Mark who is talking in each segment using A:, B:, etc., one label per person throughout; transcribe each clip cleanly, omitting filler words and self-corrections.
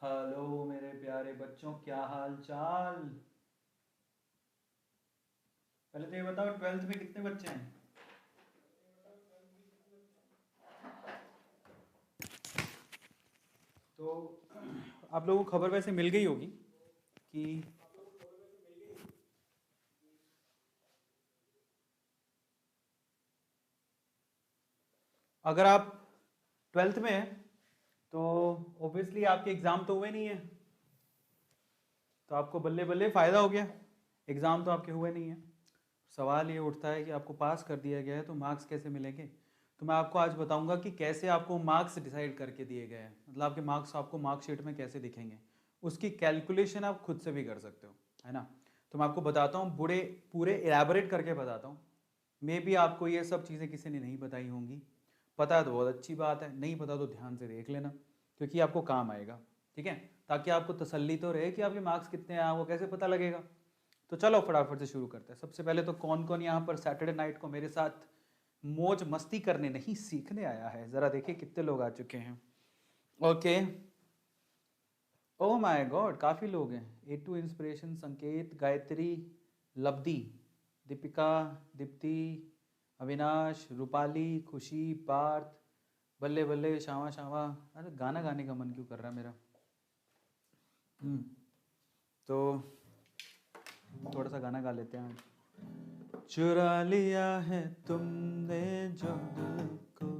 A: Hello मेरे प्यारे बच्चों, क्या हाल चाल। पहले तो ये बताओ, ट्वेल्थ में कितने बच्चे हैं। तो आप लोगों को खबर वैसे मिल गई होगी कि अगर आप ट्वेल्थ में हैं तो ऑब्वियसली आपके एग्ज़ाम तो हुए नहीं है, तो आपको बल्ले बल्ले फ़ायदा हो गया। एग्ज़ाम तो आपके हुए नहीं है। सवाल ये उठता है कि आपको पास कर दिया गया है तो मार्क्स कैसे मिलेंगे। तो मैं आपको आज बताऊंगा कि कैसे आपको मार्क्स डिसाइड करके दिए गए हैं, मतलब आपके मार्क्स आपको मार्कशीट में कैसे दिखेंगे। उसकी कैलकुलेशन आप खुद से भी कर सकते हो, है ना। तो मैं आपको बताता हूँ, बड़े पूरे एलैबोरेट करके बताता हूँ। मे बी आपको ये सब चीज़ें किसी ने नहीं बताई होंगी। पता है तो बहुत अच्छी बात है, नहीं पता तो ध्यान से देख लेना, क्योंकि आपको काम आएगा। ठीक है, ताकि आपको तसल्ली तो रहे कि आपके मार्क्स कितने हैं, वो कैसे पता लगेगा। तो चलो फटाफट से शुरू करते हैं। सबसे पहले तो कौन कौन यहाँ पर सैटरडे नाइट को मेरे साथ मौज मस्ती करने नहीं सीखने आया है, जरा देखिए कितने लोग आ चुके हैं। ओके, ओह माय गॉड, काफ़ी लोग हैं। ए टू इंस्पिरेशन, संकेत, गायत्री, लब्धि, दीपिका, दीप्ति, अविनाश, रूपाली, खुशी, पार्थ, बल्ले बल्ले, शावा शावा। अरे गाना गाने का मन क्यों कर रहा है मेरा। तो थोड़ा सा गाना गा लेते हैं आज। चुरा लिया है तुमने जो दिल को,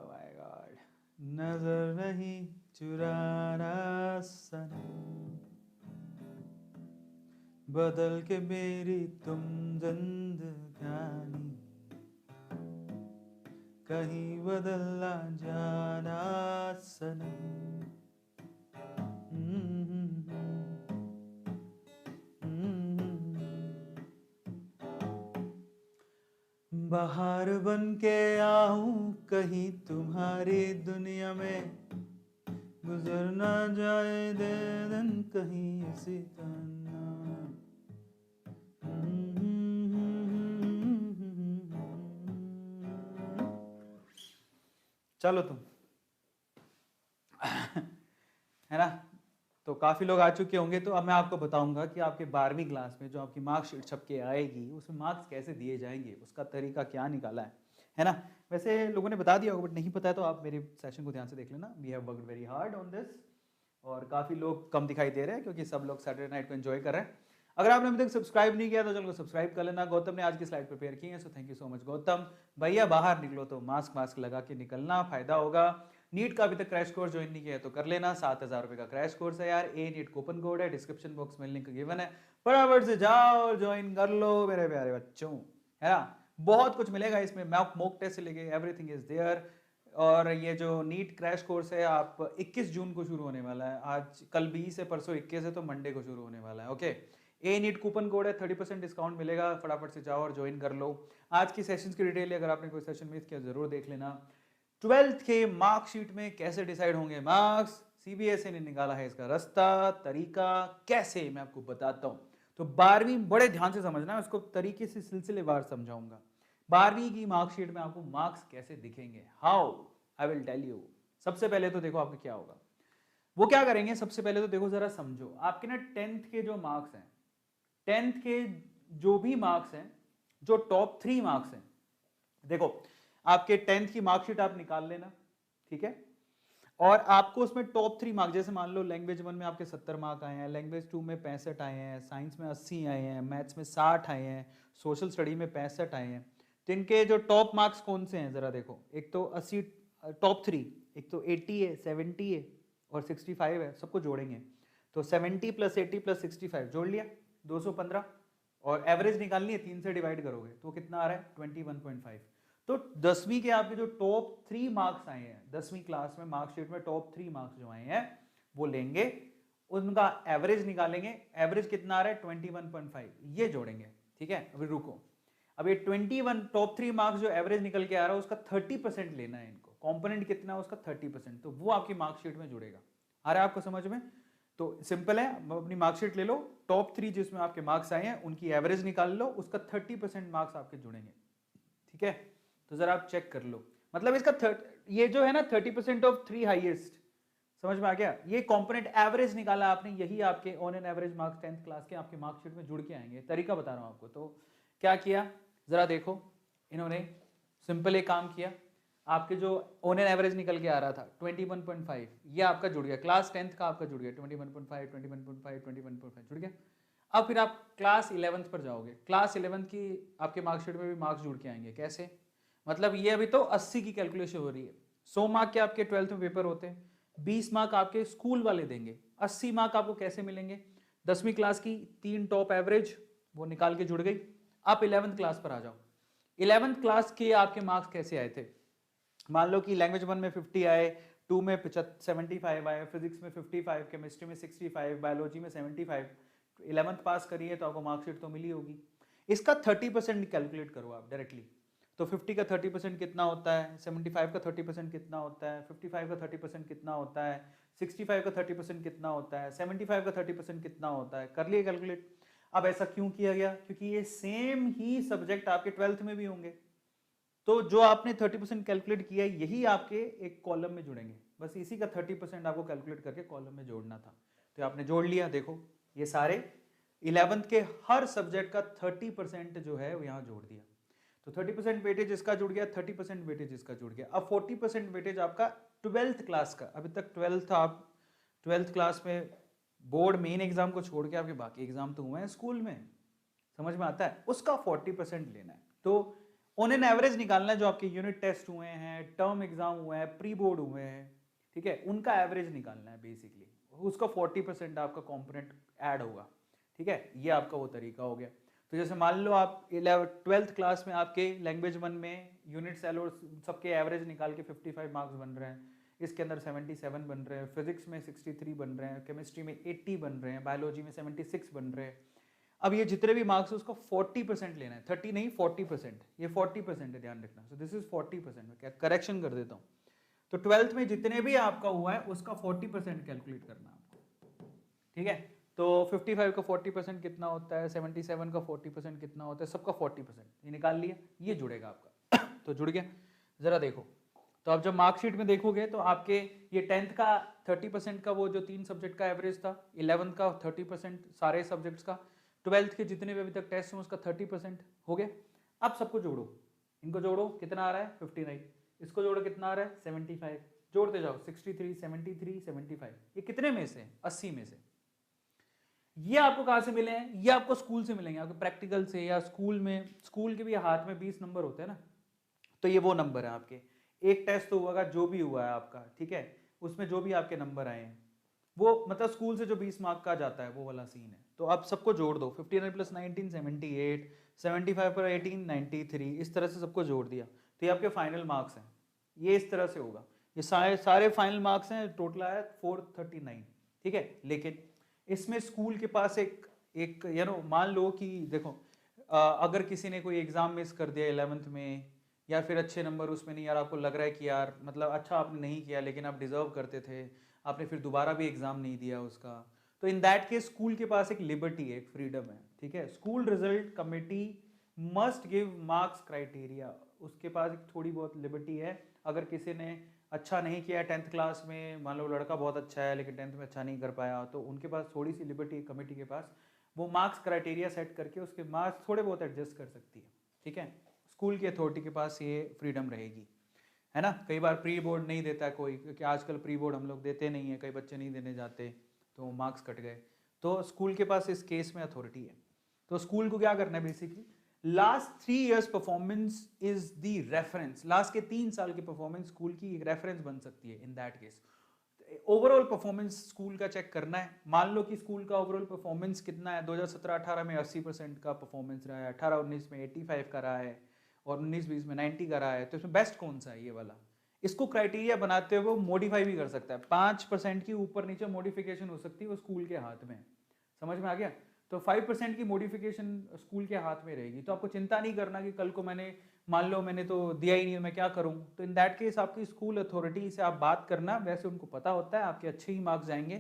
A: माय गॉड, नजर नहीं चुराना सनम, बदल के मेरी तुम जिंदगानी, कहीं बदल ना जाना सनम। बाहर बन के आऊं कहीं तुम्हारी दुनिया में, गुजर ना जाए दे दिन कहीं इसी तरह। चलो तुम है ना। तो काफ़ी लोग आ चुके होंगे, तो अब मैं आपको बताऊंगा कि आपके 12वीं क्लास में जो आपकी मार्कशीट छप के आएगी उसमें मार्क्स कैसे दिए जाएंगे, उसका तरीका क्या निकाला है ना। वैसे लोगों ने बता दिया होगा, बट नहीं पता है तो आप मेरे सेशन को ध्यान से देख लेना। We have worked very hard on this. और काफ़ी लोग कम दिखाई दे रहे हैं क्योंकि सब लोग सैटरडे नाइट को एंजॉय कर रहे हैं। अगर आपने अभी तक सब्सक्राइब नहीं किया तो चलो सब्सक्राइब कर लेना। गौतम ने आज की स्लाइड प्रिपेयर की है, so thank you so much Gautam. भैया बाहर निकलो तो मास्क मास्क लगा के निकलना, फायदा होगा। नीट का अभी तक क्रैश कोर्स ज्वाइन नहीं किया है तो कर लेना, 7,000 रुपये का क्रैश कोर्स है यार। ए नीट कूपन कोड है, डिस्क्रिप्शन बॉक्स में लिंक गिवन है, फटाफट से जाओ और ज्वाइन कर लो मेरे प्यारे बच्चों, है ना। बहुत कुछ मिलेगा इसमें, मॉक टेस्ट से लेके एवरीथिंग इज देयर। और ये जो नीट क्रैश कोर्स है आप 21 जून को शुरू होने वाला है। आज कल 20 है, परसों 21 है, तो मंडे को शुरू होने वाला है। ओके, ए नीट कूपन कोड है, 30% डिस्काउंट मिलेगा, फटाफट से जाओ और ज्वाइन कर लो। आज की सेशंस की डिटेल अगर आपने कोई सेशन मिस किया जरूर देख लेना। ट्वेल्थ के मार्कशीट में कैसे डिसाइड होंगे मार्क्स, सीबीएसई ने निकाला है इसका रास्ता, तरीका कैसे मैं आपको बताता हूं। तो 12वीं बड़े ध्यान से समझना है, उसको तरीके से सिलसिलेवार समझाऊंगा। 12वीं की मार्कशीट में आपको मार्क्स कैसे दिखेंगे, how, I will tell you. सबसे पहले तो देखो आपका क्या होगा, वो क्या करेंगे। सबसे पहले तो देखो जरा समझो, आपके ना 10th के जो मार्क्स हैं, 10th के जो भी मार्क्स हैं, जो टॉप 3 मार्क्स हैं, देखो आपके 10th की मार्कशीट आप निकाल लेना, ठीक है। और आपको उसमें टॉप 3 मार्क्स, जैसे मान लो लैंग्वेज 1 में आपके 70 मार्क आए हैं, लैंग्वेज 2 में 65 आए हैं, साइंस में 80 आए हैं, मैथ्स में 60 आए हैं, सोशल स्टडी में 65 आए हैं। तो इनके जो टॉप मार्क्स कौन से हैं जरा देखो। एक तो 80 टॉप 3, एक तो 80 है, 70 है और 65 है, सबको जोड़ेंगे तो 70 प्लस 80 प्लस 65 जोड़ लिया 215। और एवरेज निकालनी है, 3 से डिवाइड करोगे तो कितना आ रहा है 21.5। तो 10वीं के आपके जो टॉप 3 मार्क्स आए हैं 10वीं क्लास में, मार्कशीट में टॉप 3 मार्क्स जो आए हैं वो लेंगे, उनका एवरेज निकालेंगे। एवरेज कितना आ रहा है 21.5, ये जोड़ेंगे। ठीक है, अभी रुको। अब ये 21 टॉप 3 मार्क्स जो एवरेज निकल के आ रहा है उसका 30% लेना है इनको। कंपोनेंट कितना है उसका 30%, तो वो आपकी मार्कशीट में जुड़ेगा। आ रहा है आपको समझ में। तो सिंपल है, अपनी मार्कशीट ले लो, टॉप 3 जिसमें आपके मार्क्स आए हैं उनकी एवरेज निकाल लो, उसका 30% मार्क्स आपके जुड़ेंगे। ठीक है, तो जरा आप चेक कर लो। मतलब इसका ये जो है ना 30% ऑफ 3 हाईएस्ट, समझ में आ गया? ये कंपोनेंट एवरेज निकाला आपने, यही आपके on an average marks 10th class के आपके मार्कशीट में जुड़ के आएंगे। तरीका बता रहा हूं आपको। तो क्या किया जरा देखो, इन्होंने सिंपल एक काम किया, आपके जो ऑन एन एवरेज निकल के आ रहा था 21.5, ये आपका जुड़ गया, क्लास 10th का आपका जुड़ गया 21.5 21.5 21.5 जुड़ गया। अब फिर आप क्लास 11th पर जाओगे, क्लास 11th की आपके मार्कशीट में भी मार्क्स जुड़ के आएंगे। कैसे? मतलब ये अभी तो 80 की कैलकुलेशन हो रही है। 100 मार्क के आपके 12th में पेपर होते हैं, 20 मार्क आपके स्कूल वाले देंगे, 80 मार्क आपको कैसे मिलेंगे? 10वीं क्लास की 3 टॉप एवरेज वो निकाल के जुड़ गई। आप 11th क्लास पर आ जाओ, 11th क्लास के आपके मार्क्स कैसे आए थे? मान लो कि लैंग्वेज 1 में 50 आए, 2 में 75 आए, फिजिक्स में 55, केमिस्ट्री में 65, बायोलॉजी में 75, 11th पास करी है तो आपको मार्कशीट तो मिली होगी। इसका 30% कैलकुलेट करो आप डायरेक्टली। तो 50 का 30% कितना होता है, 75 का 30% कितना होता है, 55 का 30% कितना होता है, 65 का 30% कितना होता है, 75 का 30% कितना होता है, कर लिए कैलकुलेट। अब ऐसा क्यों किया गया? क्योंकि ये सेम ही सब्जेक्ट आपके 12th में भी होंगे, तो जो आपने 30% कैलकुलेट किया यही आपके एक कॉलम में जुड़ेंगे, बस इसी का 30% आपको कैलकुलेट करके कॉलम में जोड़ना था, तो आपने जोड़ लिया। देखो ये सारे 11th के हर सब्जेक्ट का 30% जो है वो यहाँ जोड़ दिया, तो 30% वेटेज इसका जुड़ गया, 30% वेटेज इसका जुड़ गया। अब 40% वेटेज आपका 12th क्लास का, अभी तक 12th आप 12th क्लास में बोर्ड मेन एग्जाम को छोड़ के आपके बाकी एग्जाम तो हुए हैं स्कूल में, समझ में आता है? उसका 40% लेना है। तो ऑन एन एवरेज निकालना है, जो आपके यूनिट टेस्ट हुए हैं, टर्म एग्जाम हुए हैं, प्री बोर्ड हुए हैं, ठीक है, उनका एवरेज निकालना है बेसिकली, उसका 40% आपका कंपोनेंट ऐड होगा, ठीक है। ये आपका वो तरीका हो गया। तो जैसे मान लो आप 12th क्लास में आपके लैंग्वेज 1 में यूनिट सेल और सबके एवरेज निकाल के 55 मार्क्स बन रहे हैं, इसके अंदर 77 बन रहे हैं, फिजिक्स में 63 बन रहे हैं, केमिस्ट्री में 80 बन रहे हैं, बायोलॉजी में 76 बन रहे हैं। अब ये जितने भी मार्क्स है उसको 40% लेना है, 30 नहीं 40%, ये 40% है, ध्यान रखना। सो दिस इज 40%, मैं करेक्शन कर देता हूँ। तो 12th में जितने भी आपका हुआ है उसका 40% कैलकुलेट करना है आपको, ठीक है। तो 55 का 40% कितना होता है, 77 का 40% कितना होता है, सबका 40% ये निकाल लिया, ये जुड़ेगा आपका तो जुड़ गया। जरा देखो, तो आप जब मार्कशीट में देखोगे तो आपके ये 10th का 30% का वो जो 3 सब्जेक्ट का एवरेज था, 11th का 30% सारे सब्जेक्ट्स का, 12th के जितने भी अभी तक टेस्ट हैं उसका 30% हो गया। अब सबको जोड़ो, इनको जोड़ो, कितना आ रहा है 59, इसको जोड़ो कितना आ रहा है 75, जोड़ते जाओ 63 73 75, ये कितने में से? 80 में से। ये आपको कहां से मिले हैं? ये आपको स्कूल से मिलेंगे, आपके प्रैक्टिकल से, या स्कूल में, स्कूल के भी हाथ में 20 नंबर होते हैं ना, तो ये वो नंबर है आपके। एक टेस्ट तो हुआ जो भी हुआ है आपका, ठीक है, उसमें जो भी आपके नंबर आए हैं वो मतलब स्कूल से जो 20 मार्क का जाता है वो वाला सीन है। तो आप सबको जोड़ दो, 59 प्लस 19 78, 75 पर 18 93, इस तरह से सबको जोड़ दिया, तो ये आपके फाइनल मार्क्स हैं। ये इस तरह से होगा, ये सारे फाइनल मार्क्स हैं, टोटल आया 439, ठीक है। लेकिन इसमें स्कूल के पास एक मान लो कि देखो, अगर किसी ने कोई एग्जाम मिस कर दिया 11th में, या फिर अच्छे नंबर उसमें नहीं, यार आपको लग रहा है कि यार मतलब अच्छा आपने नहीं किया लेकिन आप डिजर्व करते थे, आपने फिर दोबारा भी एग्जाम नहीं दिया उसका, तो इन दैट केस स्कूल के पास एक लिबर्टी है, एक फ्रीडम है, ठीक है। School result committee must give marks criteria, उसके पास एक थोड़ी बहुत लिबर्टी है। अगर किसी ने अच्छा नहीं किया 10th क्लास में, मान लो लड़का बहुत अच्छा है लेकिन 10th में अच्छा नहीं कर पाया, तो उनके पास थोड़ी सी लिबर्टी कमेटी के पास, वो मार्क्स क्राइटेरिया सेट करके उसके मार्क्स थोड़े बहुत एडजस्ट कर सकती है, ठीक है। स्कूल की अथॉरिटी के पास ये फ्रीडम रहेगी, है ना। कई बार प्री बोर्ड नहीं देता कोई, क्योंकि आजकल प्री बोर्ड हम लोग देते नहीं है, कई बच्चे नहीं देने जाते तो मार्क्स कट गए, तो स्कूल के पास इस केस में अथॉरिटी है। तो स्कूल को क्या करना है basically, last 3 years performance is the reference, last के 3 साल की परफॉर्मेंस स्कूल की एक रेफरेंस बन सकती है। In that case overall performance school का चेक करना है। मान लो कि स्कूल का ओवरऑल परफॉर्मेंस कितना है, 2017-18 में 80% का परफॉर्मेंस रहा है, 18-19 में 85 का रहा है, और 19-20 में 90 का रहा है, तो इसमें बेस्ट कौन सा है, ये वाला। इसको क्राइटेरिया बनाते हुए वो मॉडिफाई भी कर सकता है, 5% की ऊपर नीचे मॉडिफिकेशन हो सकती है, वो स्कूल के हाथ में, समझ में आ गया। तो 5% की मॉडिफिकेशन स्कूल के हाथ में रहेगी, तो आपको चिंता नहीं करना कि कल को मान लो मैंने तो दिया ही नहीं, मैं क्या करूं। तो इन दैट केस आपकी स्कूल अथॉरिटी से आप बात करना, वैसे उनको पता होता है आपके अच्छे ही मार्क्स जाएंगे,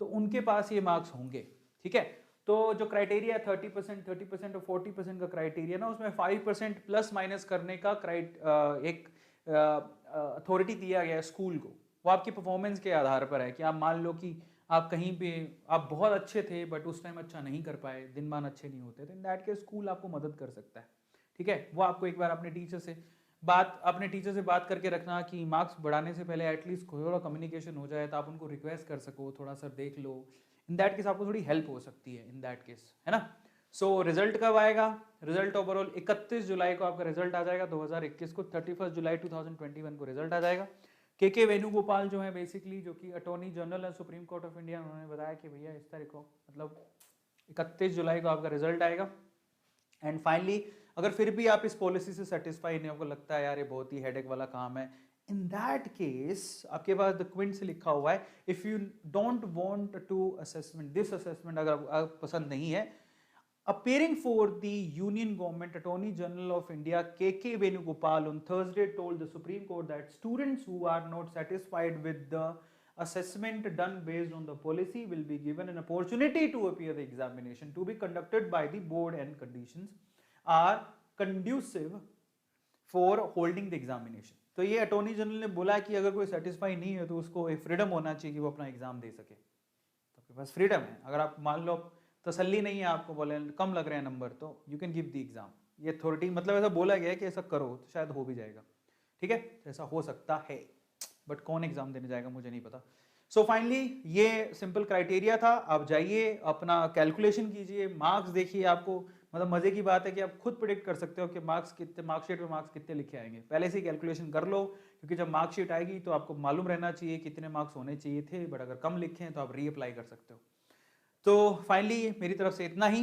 A: तो उनके पास ये मार्क्स होंगे, ठीक है। तो जो क्राइटेरिया 30% और 40% का क्राइटेरिया ना, उसमें 5% प्लस माइनस करने का एक अथॉरिटी दिया गया है स्कूल को, वो आपकी परफॉर्मेंस के आधार पर है कि आप मान लो कि आप कहीं पे आप बहुत अच्छे थे बट उस टाइम अच्छा नहीं कर पाए, दिन मान अच्छे नहीं होते, तो इन दैट के स्कूल आपको मदद कर सकता है, ठीक है। वो आपको एक बार अपने टीचर से बात करके रखना कि मार्क्स बढ़ाने से पहले एटलीस्ट थोड़ा कम्युनिकेशन हो जाए, तो आप उनको रिक्वेस्ट कर सको थोड़ा सा देख लो, इन दैट केस आपको थोड़ी हेल्प हो सकती है इन दैट केस, है ना। सो रिजल्ट कब आएगा? रिजल्ट ओवरऑल 31 जुलाई को आपका रिजल्ट आ जाएगा 2021 को, 31 जुलाई 2021 को रिजल्ट आ जाएगा। के वेणुगोपाल जो है बेसिकली, जो कि अटॉर्नी जनरल है सुप्रीम कोर्ट ऑफ इंडिया, उन्होंने बताया कि भैया इस तारीख को मतलब 31 जुलाई को आपका रिजल्ट आएगा। एंड फाइनली अगर फिर भी आप इस पॉलिसी से सेटिस्फाई नहीं, आपको लगता है यार ये बहुत ही हेडेक वाला काम है, इन दैट केस आपके पास द क्विंट से लिखा हुआ है, if you don't want to assessment this assessment, अगर आप पसंद नहीं है, appearing for the Union Government, Attorney General of India K.K. Venugopal on Thursday told the Supreme Court that students who are not satisfied with the assessment done based on the policy will be given an opportunity to appear the examination to be conducted by the board, and conditions are conducive for holding the examination. तो ये attorney general ने बोला कि अगर कोई satisfy नहीं है तो उसको एक फ्रीडम होना चाहिए कि वो अपना एग्जाम दे सके, तो आपके पास फ्रीडम है। अगर आप मान लो तसल्ली नहीं है, आपको बोले कम लग रहे हैं नंबर, तो you can give the exam. ये अथॉरिटी मतलब ऐसा बोला गया है कि ऐसा करो तो शायद हो भी जाएगा, ठीक है, तो ऐसा हो सकता है, बट कौन एग्जाम देने जाएगा मुझे नहीं पता। सो फाइनली ये सिंपल क्राइटेरिया था, आप जाइए अपना कैलकुलेशन कीजिए, मार्क्स देखिए, आपको मतलब मजे की बात है कि आप खुद प्रिडिक्ट कर सकते हो कि मार्कशीट में मार्क्स कितने लिखे आएंगे, पहले से कैलकुलेशन कर लो, क्योंकि जब मार्कशीट आएगी तो आपको मालूम रहना चाहिए कितने मार्क्स होने चाहिए थे, बट अगर कम लिखे हैं तो आप रीअप्लाई कर सकते हो। तो फाइनली मेरी तरफ से इतना ही।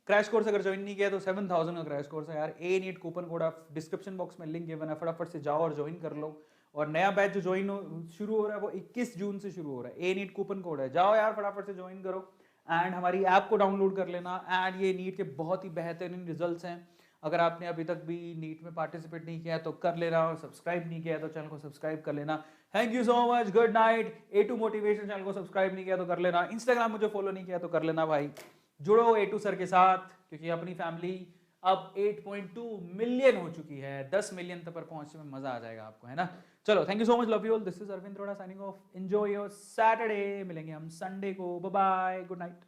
A: क्रैश कोर्स अगर ज्वाइन नहीं किया तो 7000 का क्रैश कोर्स है यार, ए नीट कूपन कोड आप डिस्क्रिप्शन बॉक्स में लिंक गिवन है, फटाफट से जाओ और ज्वाइन कर लो। और नया बैच जो शुरू हो रहा है वो 21 जून से शुरू हो रहा है, ए नीट कूपन कोड है, जाओ यार फटाफट से ज्वाइन करो एंड हमारी ऐप को डाउनलोड कर लेना। एंड ये नीट के बहुत ही बेहतरीन रिजल्ट्स हैं, अगर आपने अभी तक भी नीट में पार्टिसिपेट नहीं किया तो कर लेना, और सब्सक्राइब नहीं किया तो चैनल को सब्सक्राइब कर लेना। Thank you so much, good night. A2 motivation channel को सब्सक्राइब नहीं किया तो कर लेना, इंस्टाग्राम मुझे फॉलो नहीं किया तो कर लेना भाई, जुड़ो A2 सर के साथ, क्योंकि अपनी फैमिली अब 8.2 मिलियन हो चुकी है, 10 मिलियन तक पर पहुंचने में मजा आ जाएगा आपको, है ना। चलो thank you so much, love you all, this is Arvind Roda signing off, enjoy your Saturday, मिलेंगे हम संडे को, बाय बाय, गुड नाइट।